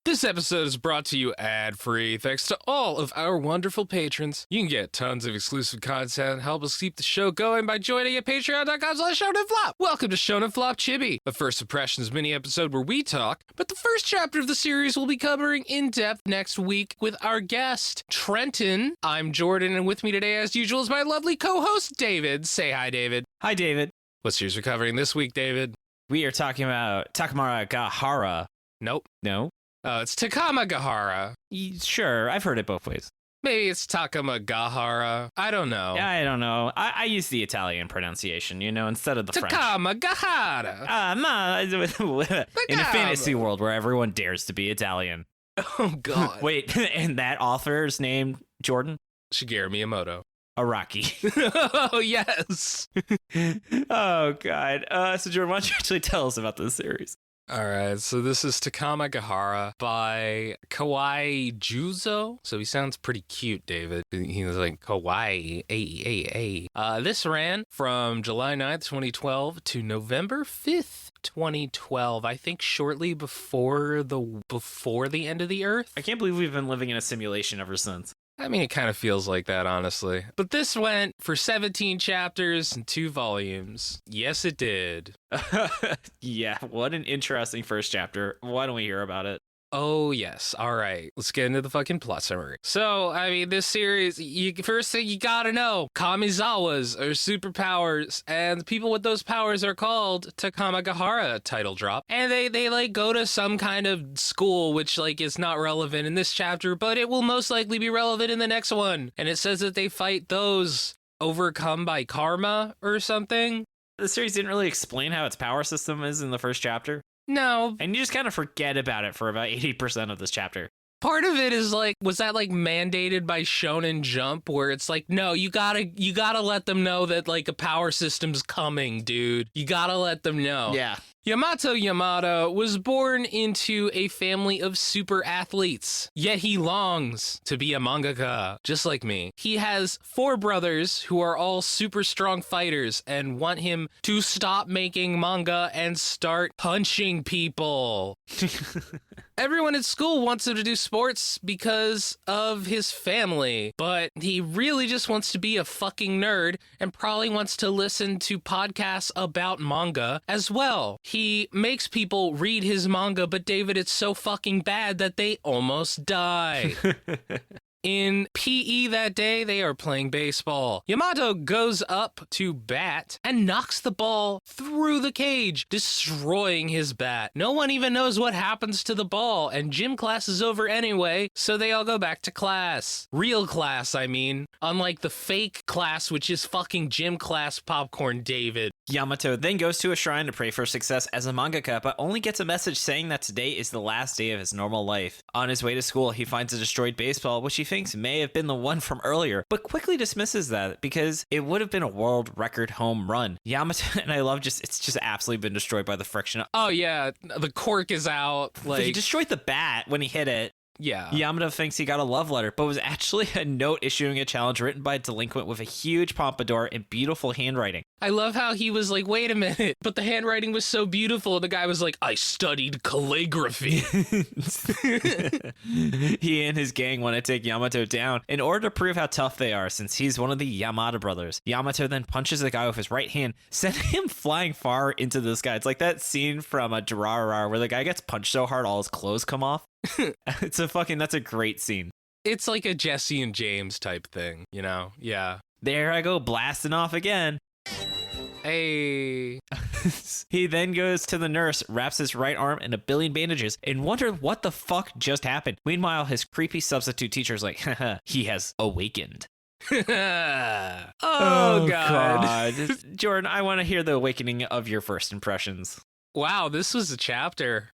This episode is brought to you ad-free thanks to all of our wonderful patrons. You can get tons of exclusive content and help us keep the show going by joining at patreon.com/ShonenFlop. Welcome to Shonen Flop Chibi, a First Impressions mini-episode where we talk, but the first chapter of the series we'll be covering in depth next week with our guest, Trenton. I'm Jordan, and with me today, as usual, is my lovely co-host, David. Say hi, David. Hi, David. What series we're covering this week, David? We are talking about Takama-ga-hara. Nope. No? It's Takama-ga-hara. Sure, I've heard it both ways. Maybe it's Takama-ga-hara. I don't know. I don't know. I use the Italian pronunciation, instead of the French. Takama-ga-hara. In a fantasy world where everyone dares to be Italian. Oh, God. Wait, and that author's name, Jordan? Shigeru Miyamoto. Araki. Oh, yes. Oh, God. So, Jordan, why don't you actually tell us about this series? All right, so this is Takama-ga-hara by Kawai Juuzou. So he sounds pretty cute, David. He was like, Kawai, This ran from July 9th, 2012 to November 5th, 2012. I think shortly before the end of the Earth. I can't believe we've been living in a simulation ever since. I mean, it kind of feels like that, honestly. But this went for 17 chapters and 2 volumes. Yes, it did. Yeah, what an interesting first chapter. Why don't we hear about it? Oh, yes. All right. Let's get into the fucking plot summary. So, I mean, this series, first thing you gotta know, Kamizawas are superpowers, and the people with those powers are called Takama-ga-hara, title drop. And they like, go to some kind of school, which, like, is not relevant in this chapter, but it will most likely be relevant in the next one. And it says that they fight those overcome by karma or something. The series didn't really explain how its power system is in the first chapter. No. And you just kind of forget about it for about 80% of this chapter. Part of it is like, was that like mandated by Shonen Jump where it's like, no, you gotta let them know that like a power system's coming, dude. You gotta let them know. Yeah. Yamato was born into a family of super athletes, yet he longs to be a mangaka, just like me. He has 4 brothers who are all super strong fighters and want him to stop making manga and start punching people. Everyone at school wants him to do sports because of his family, but he really just wants to be a fucking nerd and probably wants to listen to podcasts about manga as well. He makes people read his manga, but David, it's so fucking bad that they almost die. In PE that day, they are playing baseball. Yamato goes up to bat and knocks the ball through the cage, destroying his bat. No one even knows what happens to the ball, and gym class is over anyway, so they all go back to class. Real class, I mean. Unlike the fake class, which is fucking gym class popcorn, David. Yamato then goes to a shrine to pray for success as a mangaka, but only gets a message saying that today is the last day of his normal life. On his way to school, he finds a destroyed baseball, which he thinks may have been the one from earlier, but quickly dismisses that because it would have been a world record home run. Yamato, and I love it's just absolutely been destroyed by the friction. Oh yeah, the cork is out. Like, he destroyed the bat when he hit it. Yeah. Yamato thinks he got a love letter, but was actually a note issuing a challenge written by a delinquent with a huge pompadour and beautiful handwriting. I love how he was like, wait a minute, but the handwriting was so beautiful. The guy was like, I studied calligraphy. He and his gang want to take Yamato down in order to prove how tough they are, since he's one of the Yamada brothers. Yamato then punches the guy with his right hand, sending him flying far into the sky. It's like that scene from a Durarara where the guy gets punched so hard all his clothes come off. That's a great scene. It's like a Jesse and James type thing, Yeah. There I go, blasting off again. Hey. He then goes to the nurse, wraps his right arm in a billion bandages, and wonders what the fuck just happened. Meanwhile, his creepy substitute teacher's like, haha, he has awakened. Oh, God. Jordan, I want to hear the awakening of your first impressions. Wow, this was a chapter.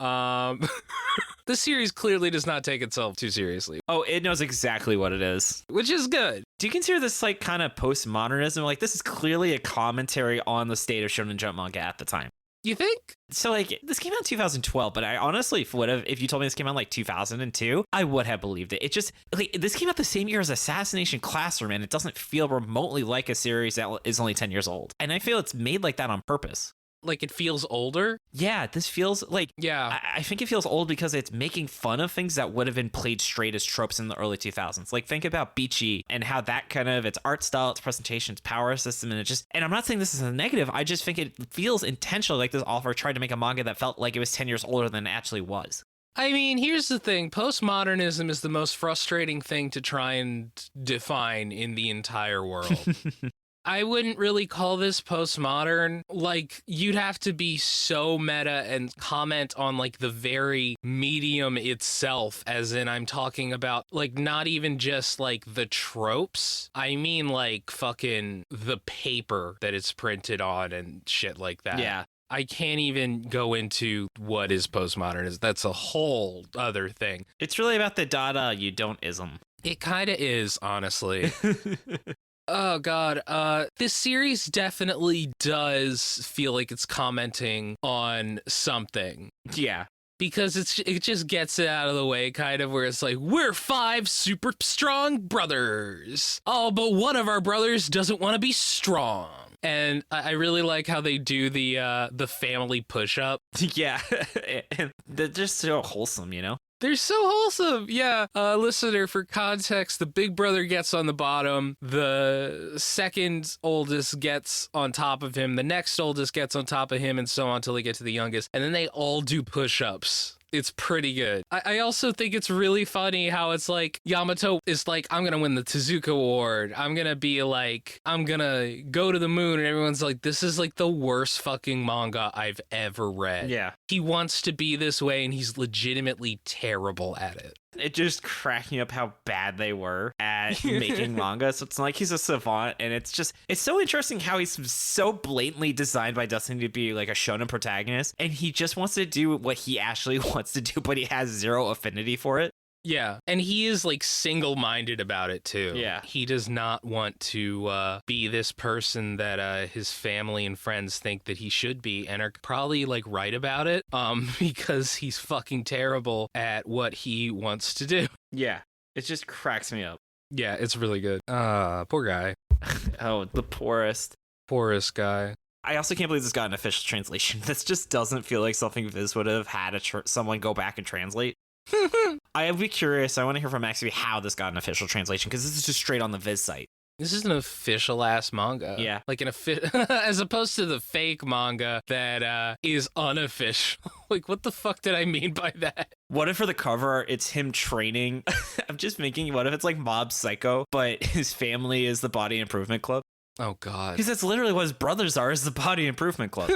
The series clearly does not take itself too seriously. Oh, it knows exactly what it is. Which is good. Do you consider this like kind of postmodernism? Like, this is clearly a commentary on the state of Shonen Jump manga at the time. You think? So, like, this came out in 2012, but I honestly would have, if you told me this came out in, like, 2002, I would have believed it. It just, like, this came out the same year as Assassination Classroom, and it doesn't feel remotely like a series that is only 10 years old. And I feel it's made like that on purpose. Like, it feels older. Yeah, this feels like, Yeah. I think it feels old because it's making fun of things that would have been played straight as tropes in the early 2000s. Like, think about Beachy and how that kind of, its art style, its presentation, its power system, and I'm not saying this is a negative, I just think it feels intentional like this author tried to make a manga that felt like it was 10 years older than it actually was. I mean, here's the thing. Postmodernism is the most frustrating thing to try and define in the entire world. I wouldn't really call this postmodern. Like, you'd have to be so meta and comment on, like, the very medium itself, as in I'm talking about, like, not even just, like, the tropes. I mean, like, fucking the paper that it's printed on and shit like that. Yeah. I can't even go into what is postmodernism. That's a whole other thing. It's really about the Dada you don't ism. It kind of is, honestly. Oh, God. This series definitely does feel like it's commenting on something. Yeah. Because it just gets it out of the way, kind of, where it's like, we're 5 super strong brothers. Oh, but one of our brothers doesn't want to be strong. And I really like how they do the family push-up. Yeah. And they're just so wholesome, you know? They're so wholesome. Yeah. Listener, for context, the big brother gets on the bottom. The second oldest gets on top of him. The next oldest gets on top of him, and so on until they get to the youngest. And then they all do push-ups. It's pretty good. I also think it's really funny how it's like Yamato is like, I'm going to win the Tezuka Award. I'm going to be like, I'm going to go to the moon. And everyone's like, this is like the worst fucking manga I've ever read. Yeah. He wants to be this way and he's legitimately terrible at it. It just cracked me up how bad they were at making manga. So it's like he's a savant, and it's so interesting how he's so blatantly designed by Destiny to be like a shonen protagonist, and he just wants to do what he actually wants to do, but he has zero affinity for it. Yeah, and he is like single-minded about it too. Yeah. He does not want to be this person that his family and friends think that he should be, and are probably like right about it, because he's fucking terrible at what he wants to do. Yeah, it just cracks me up. Yeah, it's really good. Poor guy. Oh, the poorest guy. I also can't believe this got an official translation. This just doesn't feel like something Viz would have had someone go back and translate. I'd be curious. I want to hear from Max how this got an official translation, because this is just straight on the Viz site. This is an official ass manga. Yeah. Like as opposed to the fake manga that is unofficial. Like, what the fuck did I mean by that? What if for the cover it's him training? I'm just thinking, what if it's like Mob Psycho, but his family is the Body Improvement Club? Oh, God. Because that's literally what his brothers are, is the Body Improvement Club.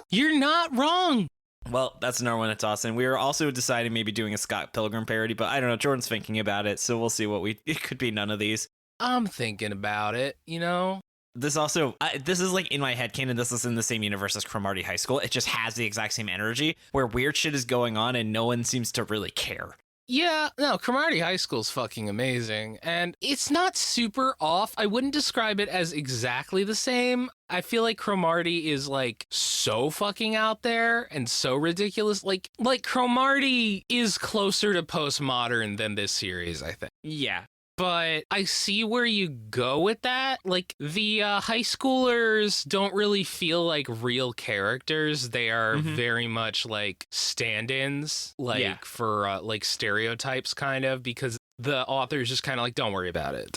You're not wrong. Well, that's another one to toss in. We were also deciding maybe doing a Scott Pilgrim parody, but I don't know. Jordan's thinking about it, so we'll see it could be none of these. I'm thinking about it, you know? This also, this is like in my headcanon, this is in the same universe as Cromartie High School. It just has the exact same energy where weird shit is going on and no one seems to really care. Yeah, no, Cromartie High School's fucking amazing, and it's not super off. I wouldn't describe it as exactly the same. I feel like Cromartie is like so fucking out there and so ridiculous. Like Cromartie is closer to postmodern than this series, I think. Yeah. But I see where you go with that. Like, the high schoolers don't really feel like real characters. They are very much like stand-ins, like for like stereotypes, kind of, because the author's just kind of like, don't worry about it.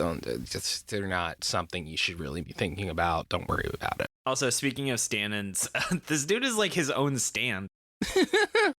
They're not something you should really be thinking about. Don't worry about it. Also, speaking of stand-ins, this dude is like his own stand.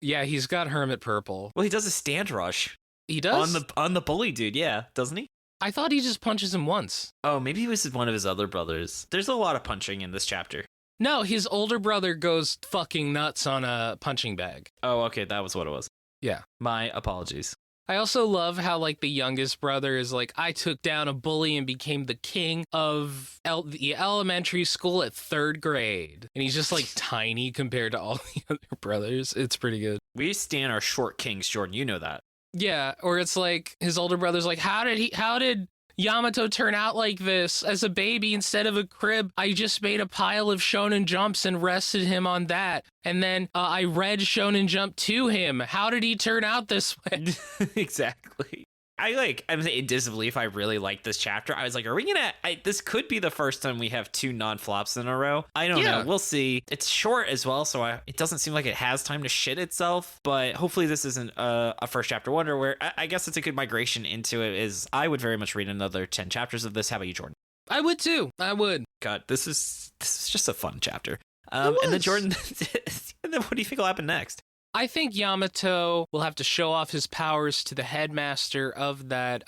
Yeah, he's got Hermit Purple. Well, he does a stand rush. He does? On the bully dude, yeah, doesn't he? I thought he just punches him once. Oh, maybe he was one of his other brothers. There's a lot of punching in this chapter. No, his older brother goes fucking nuts on a punching bag. Oh, okay, that was what it was. Yeah. My apologies. I also love how, like, the youngest brother is like, I took down a bully and became the king of the elementary school at 3rd grade. And he's just, like, tiny compared to all the other brothers. It's pretty good. We stand our short kings, Jordan. You know that. Yeah, or it's like his older brother's like, how did Yamato turn out like this? As a baby, instead of a crib, I just made a pile of Shonen Jumps and rested him on that. And then I read Shonen Jump to him. How did he turn out this way? Exactly. I'm in disbelief. I really like this chapter. I was like, are we gonna? This could be the first time we have 2 non-flops in a row. I don't know. We'll see. It's short as well, so it doesn't seem like it has time to shit itself. But hopefully, this isn't a first chapter wonder. Where I guess it's a good migration into it. Is I would very much read another 10 chapters of this. How about you, Jordan? I would too. I would. God, this is just a fun chapter. And then Jordan, and then what do you think will happen next? I think Yamato will have to show off his powers to the headmaster of that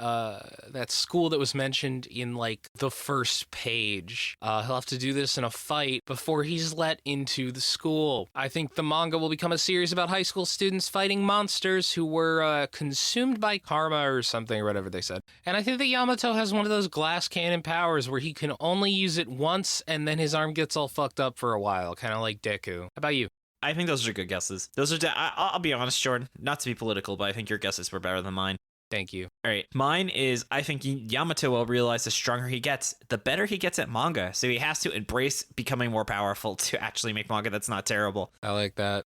school that was mentioned in like the first page. He'll have to do this in a fight before he's let into the school. I think the manga will become a series about high school students fighting monsters who were consumed by karma or something, or whatever they said. And I think that Yamato has one of those glass cannon powers where he can only use it once and then his arm gets all fucked up for a while, kind of like Deku. How about you? I think those are good guesses. I'll be honest, Jordan, not to be political, but I think your guesses were better than mine. Thank you. All right. Mine is, I think Yamato will realize the stronger he gets, the better he gets at manga. So he has to embrace becoming more powerful to actually make manga that's not terrible. I like that.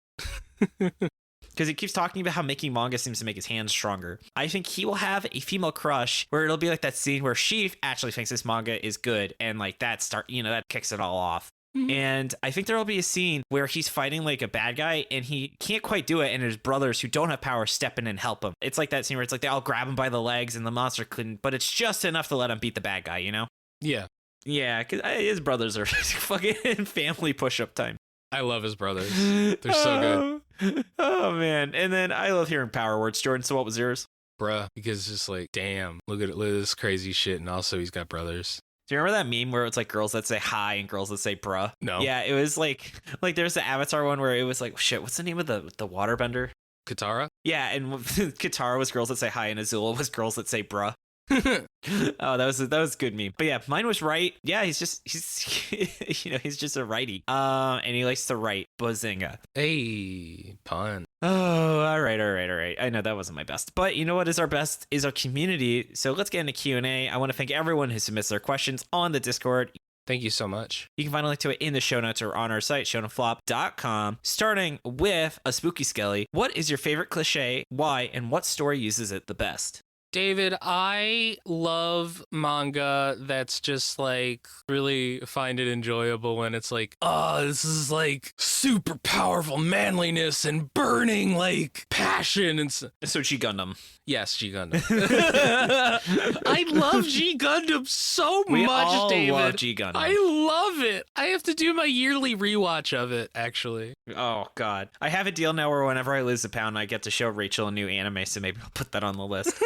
Because he keeps talking about how making manga seems to make his hands stronger. I think he will have a female crush where it'll be like that scene where she actually thinks this manga is good. And like that kicks it all off. And I think there will be a scene where he's fighting like a bad guy and he can't quite do it. And his brothers who don't have power step in and help him. It's like that scene where it's like they all grab him by the legs and the monster couldn't, but it's just enough to let him beat the bad guy, you know? Yeah. Yeah, because his brothers are fucking family push-up time. I love his brothers. They're so good. Oh, man. And then I love hearing power words. Jordan, so what was yours? Bruh, because it's just like, damn, look at this crazy shit. And also he's got brothers. Do you remember that meme where it's like girls that say hi and girls that say bruh? No. Yeah, it was like there's the Avatar one where it was like, shit, what's the name of the waterbender? Katara? Yeah, and Katara was girls that say hi and Azula was girls that say bruh. Oh, that was a good meme. But yeah, mine was right. Yeah, he's just a righty. And he likes to write. Bazinga. Hey, pun. Oh, all right. I know that wasn't my best, but you know what is our best is our community. So let's get into Q&A. I want to thank everyone who submits their questions on the Discord. Thank you so much. You can find a link to it in the show notes or on our site, shonenflop.com. Starting with a spooky skelly. What is your favorite cliche? Why? And what story uses it the best? David, I love manga that's just like really find it enjoyable when it's like, oh, this is like super powerful manliness and burning like passion and so G Gundam. Yes, G Gundam. I love G Gundam so we much, all David. Love G Gundam. I love it. I have to do my yearly rewatch of it, actually. Oh God, I have a deal now where whenever I lose a pound, I get to show Rachel a new anime, so maybe I'll put that on the list.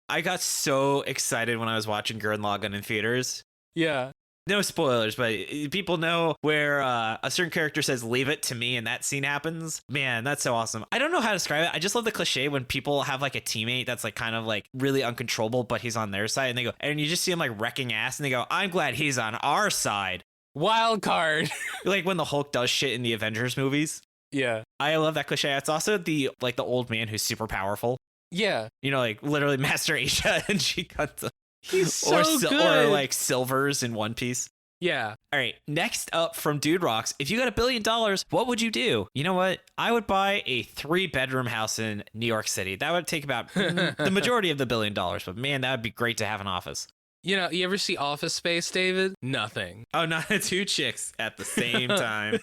I got so excited when I was watching Gurren Lagann in theaters. Yeah. No spoilers, but people know where a certain character says, leave it to me, and that scene happens. Man, that's so awesome. I don't know how to describe it. I just love the cliche when people have like a teammate that's like kind of like really uncontrollable, but he's on their side, and they go, and you just see him like wrecking ass, and they go, I'm glad he's on our side. Wild card. Like when the Hulk does shit in the Avengers movies. Yeah. I love that cliche. It's also the old man who's super powerful. Yeah. You know, like literally Master Asia and G Gundam. He's so good. Or like Silvers in One Piece. Yeah. All right. Next up from Dude Rocks. If you got $1 billion, what would you do? You know what? I would buy a 3-bedroom house in New York City. That would take about the majority of the $1 billion. But man, that would be great to have an office. You know, you ever see Office Space, David? Nothing. Oh, not 2 chicks at the same time.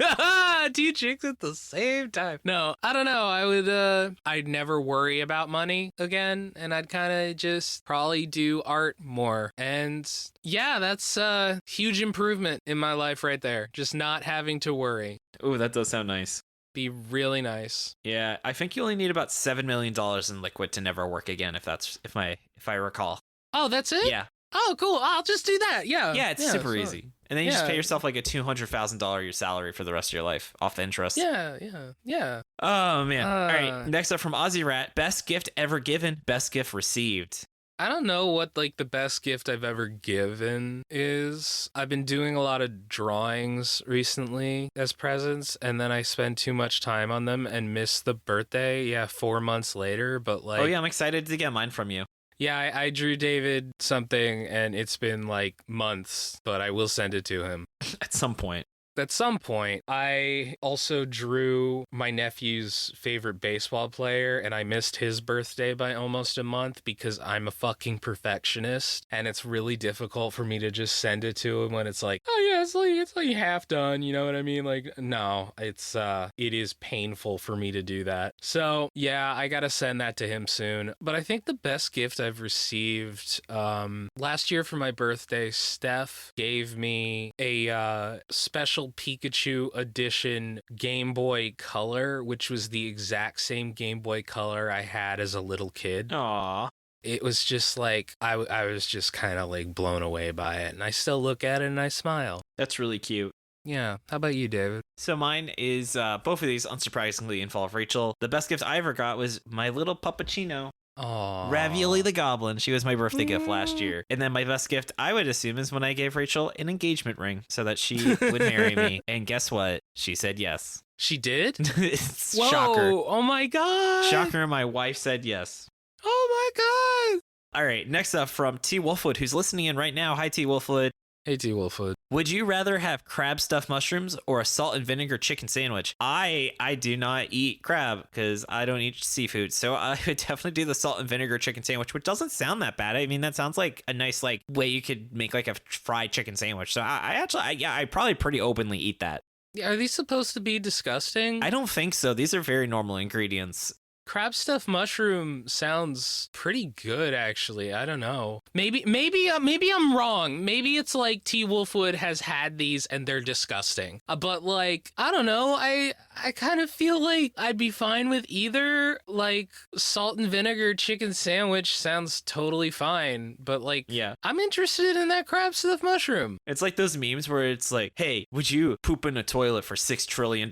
2 chicks at the same time. No, I don't know. I'd never worry about money again. And I'd kind of just probably do art more. And yeah, that's a huge improvement in my life right there. Just not having to worry. Ooh, that does sound nice. Be really nice. Yeah, I think you only need about $7 million in liquid to never work again, if I recall. Oh, that's it? Yeah. Oh, cool. I'll just do that. Yeah. Yeah, it's super easy. And then you just pay yourself like a $200,000 your salary for the rest of your life off the interest. Yeah. Oh, man. All right. Next up from Aussie Rat. Best gift ever given, best gift received. I don't know what like the best gift I've ever given is. I've been doing a lot of drawings recently as presents, and then I spend too much time on them and miss the birthday. Yeah, 4 months later, but like... Oh, yeah, I'm excited to get mine from you. Yeah, I drew David something, and it's been like months, but I will send it to him. At some point. at some point, I also drew my nephew's favorite baseball player, and I missed his birthday by almost a month because I'm a fucking perfectionist, and it's really difficult for me to just send it to him when it's like, oh yeah, it's like half done, you know what I mean? Like, no, it is painful for me to do that. So yeah, I gotta send that to him soon. But I think the best gift I've received, last year for my birthday, Steph gave me a special Pikachu edition Game Boy Color, which was the exact same Game Boy Color I had as a little kid. Aww. It was just like, I was just kind of like blown away by it. And I still look at it and I smile. That's really cute. Yeah. How about you, David? So mine is, both of these unsurprisingly involve Rachel. The best gift I ever got was my little puppuccino. Aww. Ravioli the Goblin. She was my birthday gift last year. And then my best gift, I would assume, is when I gave Rachel an engagement ring so that she would marry me. And guess what? She said yes. She did? Whoa, Shocker. Oh my God. Shocker, my wife said yes. Oh my God. All right, next up from T. Wolfwood, who's listening in right now. Hi, T. Wolfwood. Hey, T. Wolfwood. Would you rather have crab stuffed mushrooms or a salt and vinegar chicken sandwich? I do not eat crab because I don't eat seafood. So I would definitely do the salt and vinegar chicken sandwich, which doesn't sound that bad. I mean, that sounds like a nice like way you could make like a fried chicken sandwich. So I probably pretty openly eat that. Yeah, are these supposed to be disgusting? I don't think so. These are very normal ingredients. Crab stuffed mushroom sounds pretty good, actually. I don't know. Maybe I'm wrong. Maybe it's like T. Wolfwood has had these and they're disgusting. But like, I don't know. I kind of feel like I'd be fine with either. Like, salt and vinegar chicken sandwich sounds totally fine. But like, yeah, I'm interested in that crab stuffed mushroom. It's like those memes where it's like, hey, would you poop in a toilet for $6 trillion?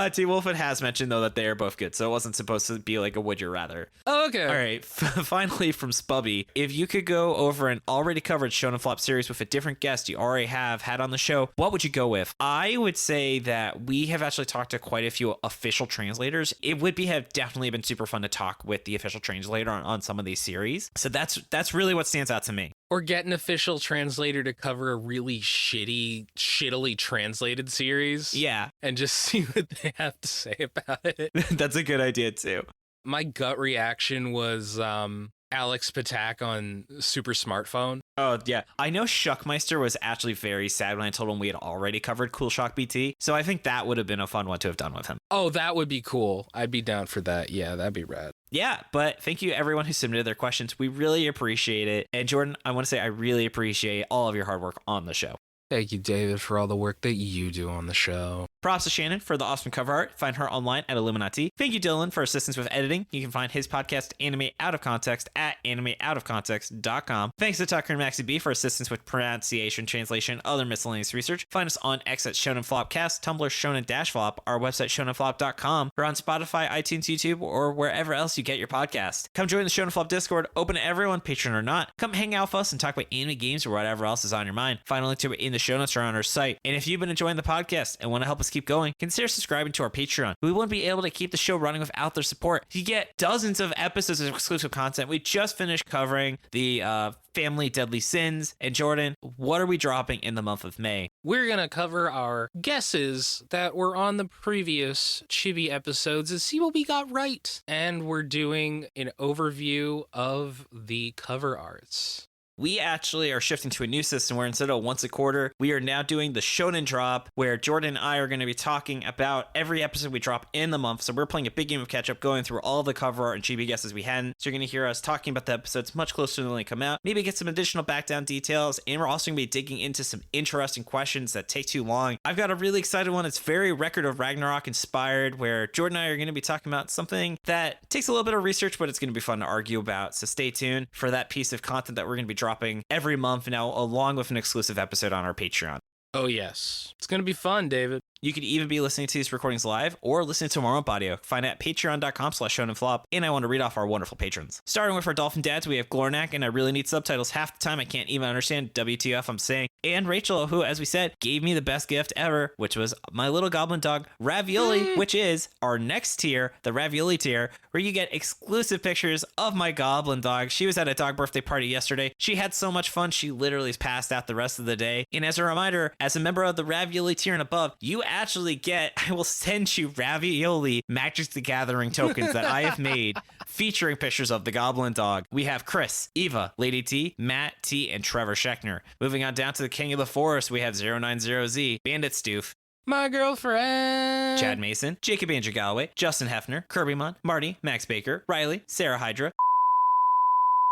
T. Wolfwood has mentioned, though, that they are both good, so it wasn't supposed to be like a would you rather. Oh, okay. All right. Finally, from Spubby, if you could go over an already covered Shonen Flop series with a different guest you already have had on the show, what would you go with? I would say that we have actually talked to quite a few official translators. It would have definitely been super fun to talk with the official translator on some of these series. So that's really what stands out to me. Or get an official translator to cover a really shittily translated series. Yeah. And just see what they have to say about it. That's a good idea, too. My gut reaction was Alex Patak on Super Smartphone. Oh, yeah. I know Shuckmeister was actually very sad when I told him we had already covered Cool Shock BT. So I think that would have been a fun one to have done with him. Oh, that would be cool. I'd be down for that. Yeah, that'd be rad. Yeah, but thank you everyone who submitted their questions. We really appreciate it. And Jordan, I want to say I really appreciate all of your hard work on the show. Thank you, David, for all the work that you do on the show. Props to Shannon for the awesome cover art. Find her online at illuminyatea. Thank you, Dylan, for assistance with editing. You can find his podcast, Anime Out of Context, at animeoutofcontext.com. Thanks to Tucker and Maxie B for assistance with pronunciation, translation, other miscellaneous research. Find us on X at Shonen Flopcast, Tumblr Shonen-Flop, our website shonenflop.com. We're on Spotify, iTunes, YouTube, or wherever else you get your podcast. Come join the Shonen Flop Discord, open to everyone, Patreon or not. Come hang out with us and talk about anime, games, or whatever else is on your mind. Find a link to it in the show notes or on our site. And if you've been enjoying the podcast and want to help us keep going, consider subscribing to our Patreon. We wouldn't be able to keep the show running without their support. You get dozens of episodes of exclusive content. We just finished covering the Family Deadly Sins. And Jordan, what are we dropping in the month of May? We're going to cover our guesses that were on the previous Chibi episodes and see what we got right. And we're doing an overview of the cover arts. We actually are shifting to a new system where instead of once a quarter, we are now doing the Shonen Drop, where Jordan and I are going to be talking about every episode we drop in the month. So we're playing a big game of catch up, going through all the cover art and chibi guesses we hadn't. So you're going to hear us talking about the episodes much closer than they come out, maybe get some additional back down details, and we're also going to be digging into some interesting questions that take too long. I've got a really excited one. It's very Record of Ragnarok inspired, where Jordan and I are going to be talking about something that takes a little bit of research, but it's going to be fun to argue about. So stay tuned for that piece of content that we're going to be dropping every month now, along with an exclusive episode on our Patreon. Oh, yes. It's going to be fun, David. You could even be listening to these recordings live or listening to warm-up audio. Find it at patreon.com/shonenflop. And I want to read off our wonderful patrons. Starting with our dolphin dads, we have Glornak, and I really need subtitles. Half the time I can't even understand WTF I'm saying. And Rachel, who, as we said, gave me the best gift ever, which was my little goblin dog, Ravioli, which is our next tier, the Ravioli tier, where you get exclusive pictures of my goblin dog. She was at a dog birthday party yesterday. She had so much fun, she literally passed out the rest of the day. And as a reminder, as a member of the Ravioli tier and above, you actually get, I will send you Ravioli Magic the Gathering tokens that I have made featuring pictures of the goblin dog. We have Chris, Eva, Lady T, Matt T, and Trevor Schechner. Moving on down to the King of the Forest, we have 090Z, Bandit Stoof, My girlfriend. Chad Mason, Jacob Andrew Galloway, Justin Hefner, Kirbymon, Marty, Max Baker, Riley, Sarah Hydra,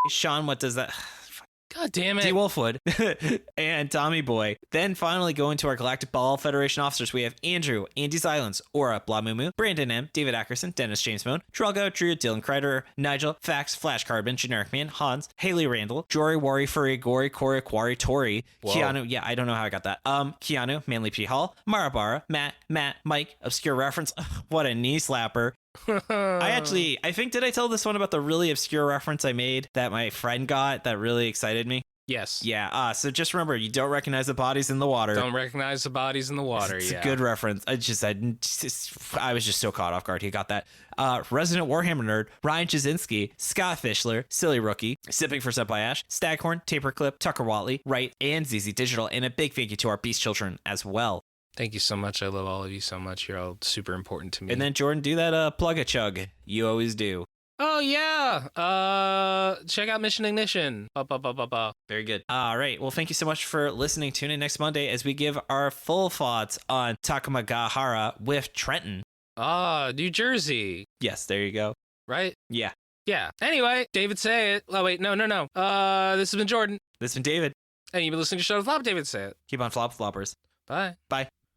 Sean, what does that... God damn it. D. Wolfwood, and Tommy Boy. Then finally going to our Galactic Ball Federation officers, we have Andrew, Andy Silence, Aura, Blamumu, Brandon M, David Ackerson, Dennis James Moan, Drelgo, Drew, Dylan Crider, Nigel, Fax, Flash Carbon, Generic Man, Hans, Haley Randall, Jory, Wari, Furry, Gory, Corey, Quarry, Tori, Whoa. Keanu, yeah, I don't know how I got that. Keanu, Manly P. Hall, Marabara, Matt, Mike, Obscure Reference, what a knee slapper. I think, did I tell this one about the really obscure reference I made that my friend got that really excited me? Yes. Yeah. So just remember, you don't recognize the bodies in the water. Don't recognize the bodies in the water. It's yeah. a good reference. I was just so caught off guard. He got that. Resident Warhammer Nerd, Ryan Jasinski, Scott Fischler, Silly Rookie, Sipping for Senpai Ash, Staghorn, Taperclip, Tucker Watley, Wright, and ZZ Digital. And a big thank you to our Beast Children as well. Thank you so much. I love all of you so much. You're all super important to me. And then Jordan, do that plug a chug. You always do. Oh yeah. Check out Mission Ignition. Very good. All right. Well, thank you so much for listening. Tune in next Monday as we give our full thoughts on Takama-ga-hara with Trenton. New Jersey. Yes, there you go. Right? Yeah. Yeah. Anyway, David Say It. Oh wait, no. This has been Jordan. This has been David. And you've been listening to Shonen Flop. David Say It. Keep on floppers. Bye. Bye.